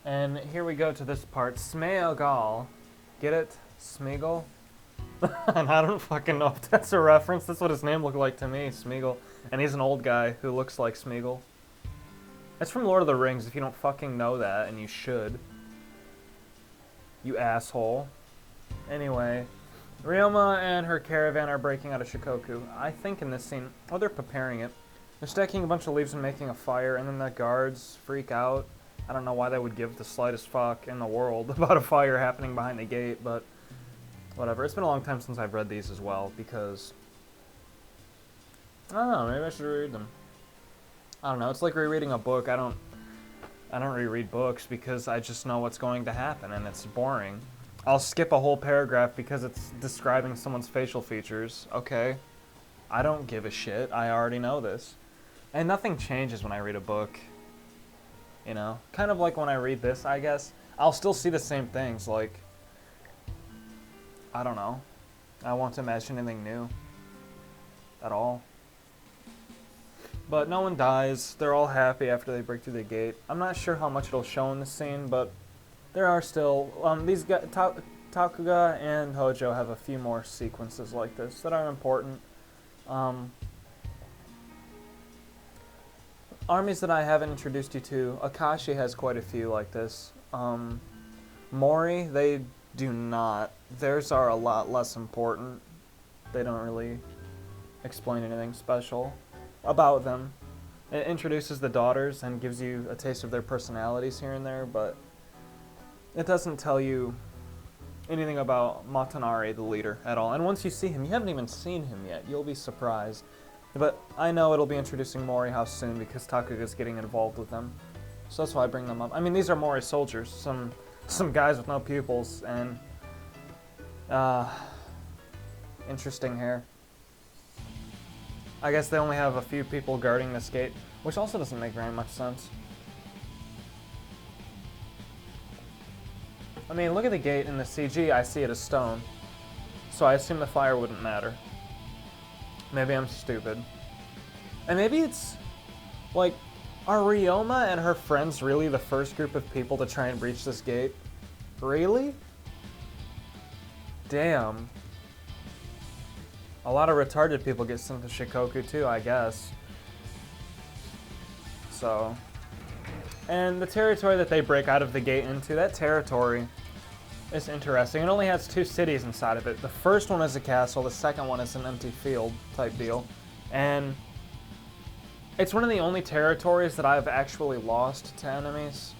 And here we go to this part. Smeagol. Get it? Smeagol? And I don't fucking know if that's a reference. That's what his name looked like to me, Smeagol. And he's an old guy who looks like Smeagol. It's from Lord of the Rings, if you don't fucking know that, and you should. You asshole. Anyway, Ryoma and her caravan are breaking out of Shikoku. I think in this scene, oh, they're preparing it. They're stacking a bunch of leaves and making a fire, and then the guards freak out. I don't know why they would give the slightest fuck in the world about a fire happening behind the gate, but whatever. It's been a long time since I've read these as well, because I don't know, maybe I should reread them. I don't know, it's like rereading a book. I don't reread books because I just know what's going to happen, and it's boring. I'll skip a whole paragraph because it's describing someone's facial features. Okay, I don't give a shit. I already know this. And nothing changes when I read a book. You know? Kind of like when I read this, I guess. I'll still see the same things, like, I don't know. I won't imagine anything new. At all. But no one dies. They're all happy after they break through the gate. I'm not sure how much it'll show in the scene, but there are still... these guys, Takuga and Hojo have a few more sequences like this that are important. Armies that I haven't introduced you to, Akashi has quite a few like this. Mouri, they do not. Theirs are a lot less important. They don't really explain anything special about them. It introduces the daughters and gives you a taste of their personalities here and there, but it doesn't tell you anything about Motonari, the leader, at all. And once you see him, you haven't even seen him yet. You'll be surprised. But I know it'll be introducing Mouri how soon because Takuga's getting involved with them. So that's why I bring them up. I mean, these are Mouri soldiers, some guys with no pupils and interesting hair. I guess they only have a few people guarding this gate, which also doesn't make very much sense. I mean, look at the gate in the CG, I see it as stone. So I assume the fire wouldn't matter. Maybe I'm stupid. And maybe it's, like, are Ryoma and her friends really the first group of people to try and breach this gate? Really? Damn. A lot of retarded people get sent to Shikoku too, I guess. So. And the territory that they break out of the gate into, that territory is interesting. It only has 2 cities inside of it. The first one is a castle, the second one is an empty field type deal. And it's one of the only territories that I've actually lost to enemies.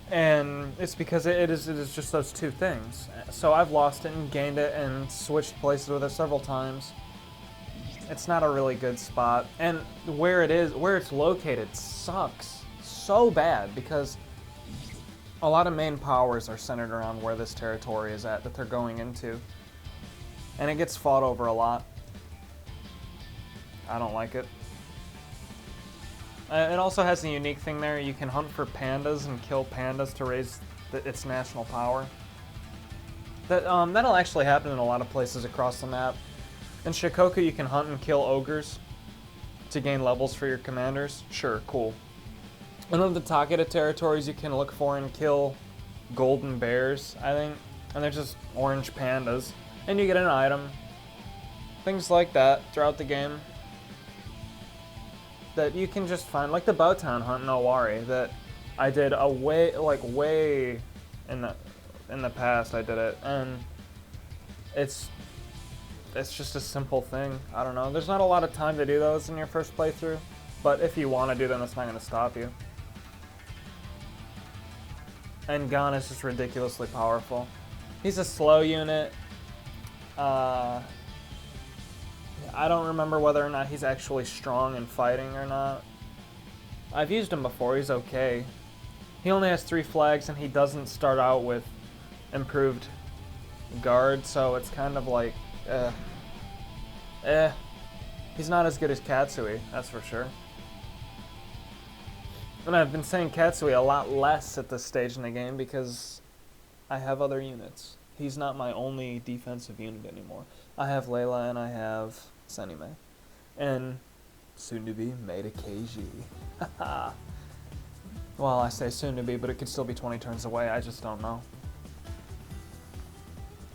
And it's because it is just those 2 things. So I've lost it and gained it and switched places with it several times. It's not a really good spot. And where it's located sucks so bad because a lot of main powers are centered around where this territory is at that they're going into. And it gets fought over a lot. I don't like it. It also has a unique thing there. You can hunt for pandas and kill pandas to raise its national power. That'll actually happen in a lot of places across the map. In Shikoku, you can hunt and kill ogres to gain levels for your commanders. Sure, cool. And then the Takeda territories, you can look for and kill golden bears, I think. And they're just orange pandas. And you get an item. Things like that throughout the game. That you can just find, like the Bowtown hunt in Owari that I did way in the past I did it, and it's just a simple thing. I don't know. There's not a lot of time to do those in your first playthrough, but if you want to do them, that's not going to stop you. And Gon is just ridiculously powerful. He's a slow unit. I don't remember whether or not he's actually strong in fighting or not. I've used him before, he's okay. He only has 3 flags and he doesn't start out with improved guard, so it's kind of like, He's not as good as Katsui, that's for sure. And I've been saying Katsui a lot less at this stage in the game because I have other units. He's not my only defensive unit anymore. I have Layla and I have Senime. And soon to be Maida KG. Well, I say soon to be, but it could still be 20 turns away. I just don't know.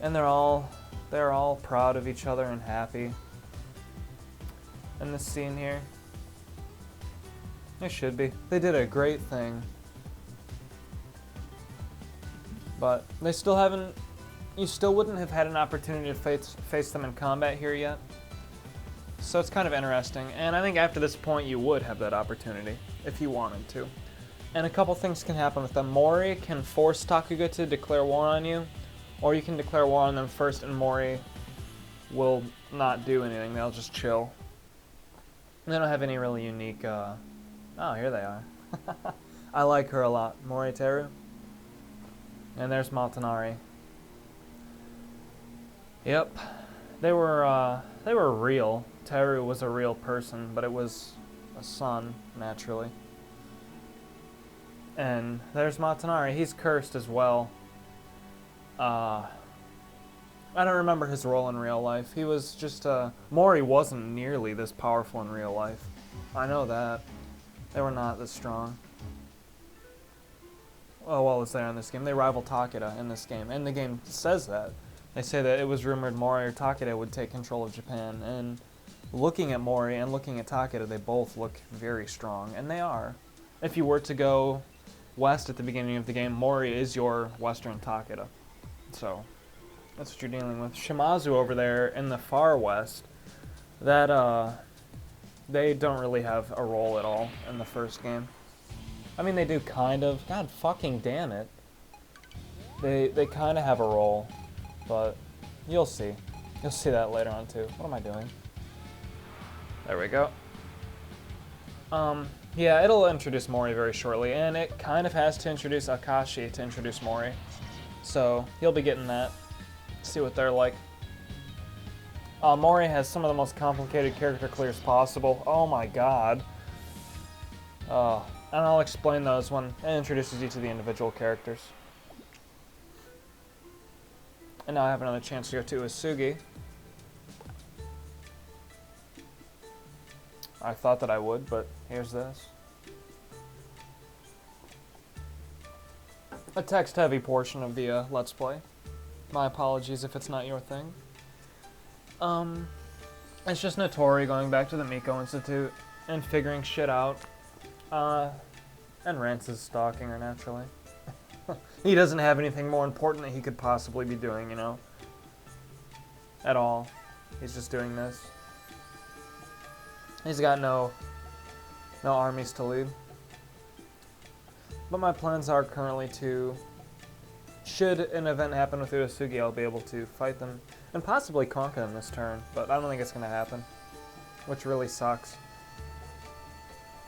And they're all proud of each other and happy. In this scene here. They should be. They did a great thing. But they still haven't... You still wouldn't have had an opportunity to face them in combat here yet. So it's kind of interesting. And I think after this point you would have that opportunity, if you wanted to. And a couple things can happen with them. Mouri can force Takuga to declare war on you. Or you can declare war on them first and Mouri will not do anything. They'll just chill. They don't have any really unique... Oh, here they are. I like her a lot. Mouri Teru. And there's Motonari. Yep. They were real. Teru was a real person, but it was a son, naturally. And there's Motonari. He's cursed as well. I don't remember his role in real life. He was just, Mouri wasn't nearly this powerful in real life. I know that. They were not this strong. Oh, well, it's there in this game. They rival Takeda in this game, and the game says that. They say that it was rumored Mouri or Takeda would take control of Japan, and looking at Mouri and looking at Takeda, they both look very strong, and they are. If you were to go west at the beginning of the game, Mouri is your Western Takeda. So, that's what you're dealing with. Shimazu over there in the far west, that, they don't really have a role at all in the first game. I mean, they do kind of. God fucking damn it. They kind of have a role, but you'll see. You'll see that later on too. What am I doing? There we go. Yeah, it'll introduce Mouri very shortly, and it kind of has to introduce Akashi to introduce Mouri. So, you'll be getting that. See what they're like. Mouri has some of the most complicated character clears possible. Oh my god. And I'll explain those when it introduces you to the individual characters. And now I have another chance to go to Uesugi. I thought that I would, but here's this. A text-heavy portion of the Let's Play. My apologies if it's not your thing. It's just Natori going back to the Miko Institute and figuring shit out. And Rance is stalking her, naturally. He doesn't have anything more important that he could possibly be doing, you know? At all. He's just doing this. He's got no armies to lead. But my plans are currently to... Should an event happen with Uesugi, I'll be able to fight them and possibly conquer them this turn, but I don't think it's going to happen, which really sucks.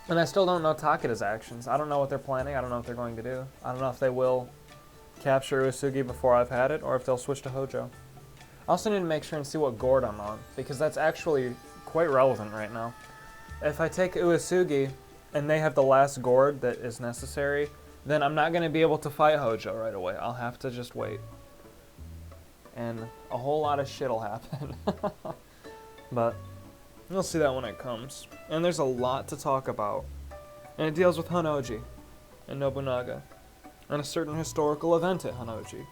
And I still don't know Takeda's actions. I don't know what they're planning. I don't know what they're going to do. I don't know if they will capture Uesugi before I've had it, or if they'll switch to Hojo. I also need to make sure and see what gourd I'm on, because that's actually quite relevant right now. If I take Uesugi, and they have the last gourd that is necessary, then I'm not going to be able to fight Hojo right away. I'll have to just wait. And a whole lot of shit will happen. But you'll see that when it comes. And there's a lot to talk about. And it deals with Honnoji and Nobunaga. And a certain historical event at Honnoji,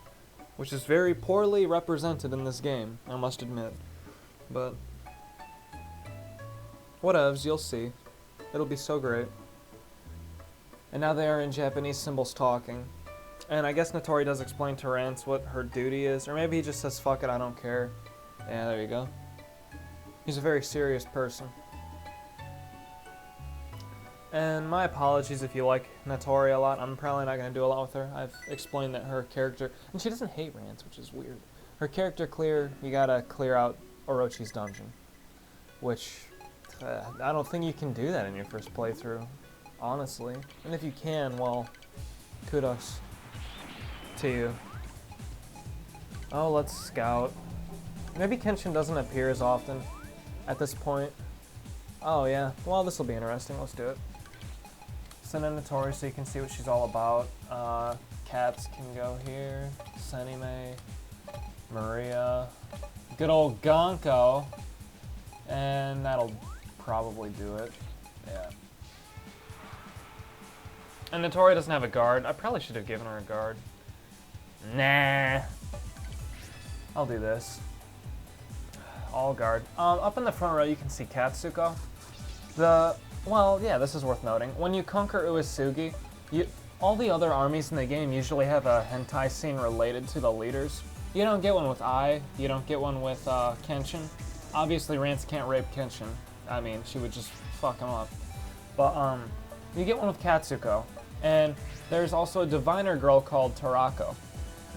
which is very poorly represented in this game, I must admit. But whatevs, you'll see. It'll be so great. And now they are in Japanese symbols talking. And I guess Natori does explain to Rance what her duty is. Or maybe he just says, fuck it, I don't care. Yeah, there you go. He's a very serious person. And my apologies if you like Natori a lot. I'm probably not going to do a lot with her. I've explained that her character... And she doesn't hate Rance, which is weird. Her character clear, you gotta clear out Orochi's dungeon. Which... I don't think you can do that in your first playthrough. Honestly. And if you can, well, kudos to you. Oh, let's scout. Maybe Kenshin doesn't appear as often at this point. Oh, yeah. Well, this will be interesting. Let's do it. Send in Natori so you can see what she's all about. Cats can go here. Senime. Maria. Good old Gonko. And that'll probably do it. Yeah. And Natori doesn't have a guard. I probably should have given her a guard. Nah. I'll do this. All guard. Up in the front row, you can see Katsuko. Well, yeah, this is worth noting. When you conquer Uesugi, all the other armies in the game usually have a hentai scene related to the leaders. You don't get one with Ai. You don't get one with Kenshin. Obviously, Rance can't rape Kenshin. I mean, she would just fuck him up. But you get one with Katsuko. And there's also a diviner girl called Tarako.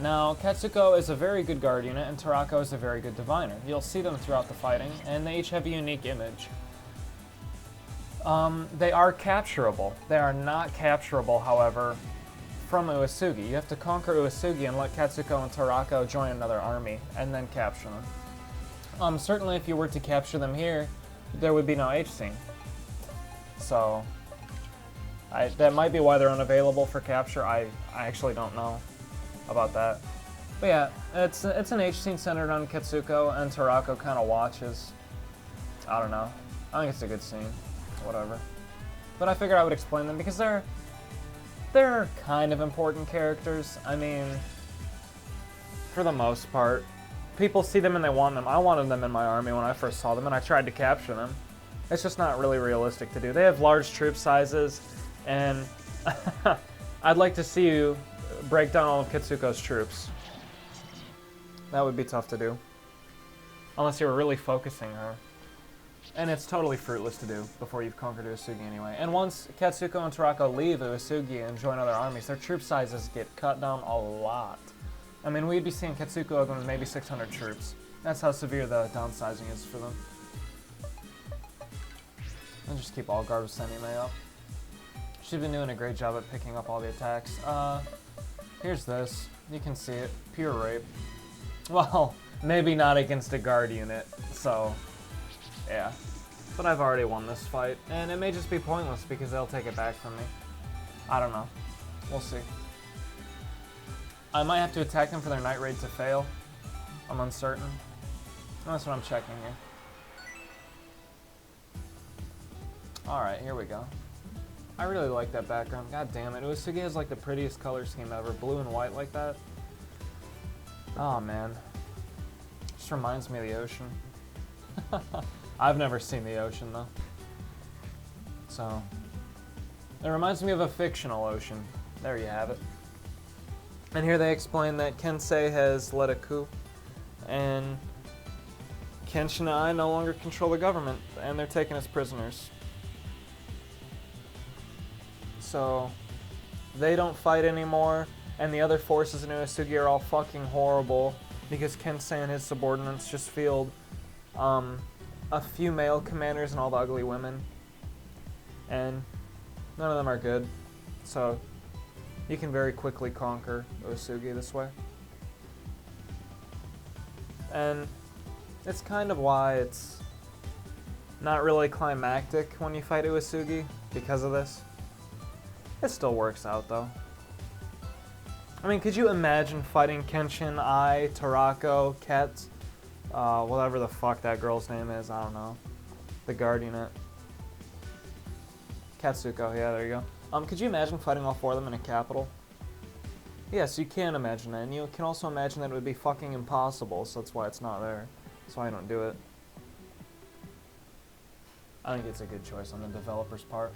Now, Katsuko is a very good guard unit, and Tarako is a very good diviner. You'll see them throughout the fighting, and they each have a unique image. They are capturable. They are not capturable, however, from Uesugi. You have to conquer Uesugi and let Katsuko and Tarako join another army, and then capture them. Certainly if you were to capture them here, there would be no H scene. So, that might be why they're unavailable for capture. I actually don't know about that. But yeah, it's an H scene centered on Katsuko, and Tarako kind of watches. I don't know. I think it's a good scene. Whatever. But I figured I would explain them because they're kind of important characters. I mean, for the most part, people see them and they want them. I wanted them in my army when I first saw them, and I tried to capture them. It's just not really realistic to do. They have large troop sizes, and I'd like to see you break down all of Katsuko's troops. That would be tough to do. Unless you were really focusing her. And it's totally fruitless to do before you've conquered Uesugi anyway. And once Katsuko and Tarako leave Uesugi and join other armies, their troop sizes get cut down a lot. I mean, we'd be seeing Katsuko with maybe 600 troops. That's how severe the downsizing is for them. And just keep all guard with Senime up. She's been doing a great job at picking up all the attacks. Here's this. You can see it. Pure rape. Well, maybe not against a guard unit, so yeah. But I've already won this fight, and it may just be pointless because they'll take it back from me. I don't know. We'll see. I might have to attack them for their night raid to fail. I'm uncertain. That's what I'm checking here. Alright, here we go. I really like that background. God damn it. Uesugi has like the prettiest color scheme ever. Blue and white like that. Oh man. Just reminds me of the ocean. I've never seen the ocean though. So, it reminds me of a fictional ocean. There you have it. And here they explain that Kensei has led a coup, and Kenshin and I no longer control the government, and they're taking us prisoners. So, they don't fight anymore, and the other forces in Uesugi are all fucking horrible because Kensei and his subordinates just field a few male commanders and all the ugly women, and none of them are good. So, you can very quickly conquer Uesugi this way. And it's kind of why it's not really climactic when you fight Uesugi because of this. It still works out though. I mean, could you imagine fighting Kenshin, Ai, Tarako, Ket, whatever the fuck that girl's name is, I don't know. The guard unit. Katsuko, yeah, there you go. Could you imagine fighting all four of them in a capital? Yes, you can imagine that, and you can also imagine that it would be fucking impossible, so that's why it's not there. That's why I don't do it. I think it's a good choice on the developer's part.